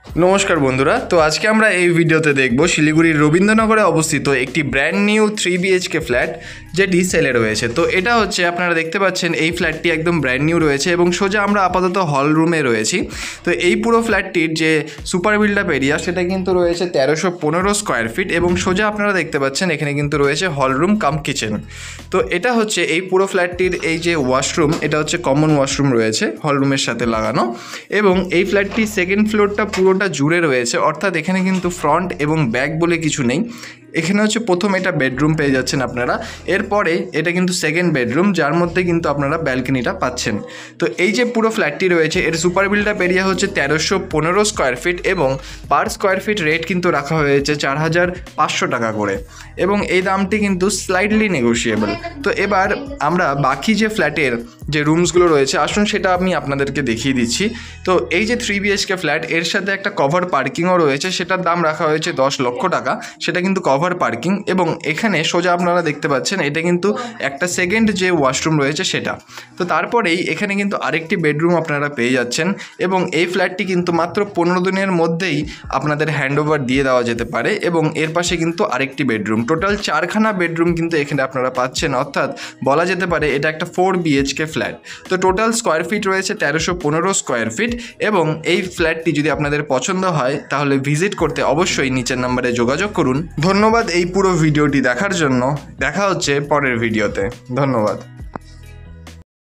নমস্কার বন্ধুরা, তো আজকে আমরা এই ভিডিওতে দেখব শিলিগুড়ির রবীন্দ্রনগরে অবস্থিত একটি ব্র্যান্ড নিউ 3 BHK ফ্ল্যাট যেটি সেলে রয়েছে। তো এটা হচ্ছে আপনারা দেখতে পাচ্ছেন এই ফ্ল্যাটটি একদম ব্র্যান্ড নিউ রয়েছে এবং সোজা আমরা আপাতত হল রুমে রয়েছি। তো এই পুরো ফ্ল্যাটটির যে সুপার বিল্ড আপ এরিয়া সেটা কিন্তু রয়েছে 1315 স্কোয়ার ফিট এবং সোজা আপনারা দেখতে পাচ্ছেন এখানে কিন্তু রয়েছে হল রুম কাম কিচেন। তো এটা হচ্ছে এই পুরো ফ্ল্যাটটির এই যে ওয়াশরুম, এটা হচ্ছে কমন ওয়াশরুম রয়েছে হল রুমের সাথে লাগানো এবং এই ফ্ল্যাটটির সেকেন্ড ফ্লোরটা পুরোটা জুড়ে রয়েছে, অর্থাৎ এখানে কিন্তু ফ্রন্ট এবং ব্যাক বলে কিছু নেই। এখানে হচ্ছে প্রথম এটা বেডরুম পেয়ে যাচ্ছেন আপনারা, এরপরে এটা কিন্তু সেকেন্ড বেডরুম যার মধ্যে কিন্তু আপনারা ব্যালকনিটা পাচ্ছেন। তো এই যে পুরো ফ্ল্যাটটি রয়েছে এর সুপার বিল্ড আপ এরিয়া হচ্ছে 1315 স্কোয়ার ফিট এবং পার স্কোয়ার ফিট রেট কিন্তু রাখা হয়েছে 4500 টাকা করে এবং এই দামটি কিন্তু স্লাইটলি নেগোশিয়েবল। তো এবার আমরা বাকি যে ফ্ল্যাটের যে রুমসগুলো রয়েছে আসুন সেটা আমি আপনাদেরকে দেখিয়ে দিচ্ছি। তো এই যে 3 BHK ফ্ল্যাট এর সাথে একটা কভার পার্কিংও রয়েছে, সেটার দাম রাখা হয়েছে 10 লক্ষ টাকা, সেটা কিন্তু কভার পার্কিং এবং এখানে সোজা আপনারা দেখতে পাচ্ছেন এটা কিন্তু একটা সেকেন্ড যে ওয়াশরুম রয়েছে সেটা। তো তারপরেই এখানে কিন্তু আরেকটি বেডরুম আপনারা পেয়ে যাচ্ছেন এবং এই ফ্ল্যাটটি কিন্তু মাত্র 15 দিনের মধ্যেই আপনাদের হ্যান্ডওভার দিয়ে দেওয়া যেতে পারে এবং এর পাশে কিন্তু আরেকটি বেডরুম, টোটাল 4খানা বেডরুম কিন্তু এখানে আপনারা পাচ্ছেন, অর্থাৎ বলা যেতে পারে এটা একটা 4 BHK ফ্ল্যাট। তো টোটাল স্কোয়ার ফিট রয়েছে 1315 স্কোয়ার ফিট এবং এই ফ্ল্যাটটি যদি আপনাদের পছন্দ হয় তাহলে ভিজিট করতে অবশ্যই নিচের নাম্বারে যোগাযোগ করুন। ধন্যবাদ এই পুরো ভিডিওটি দেখার জন্য। দেখা হচ্ছে পরের ভিডিওতে। ধন্যবাদ।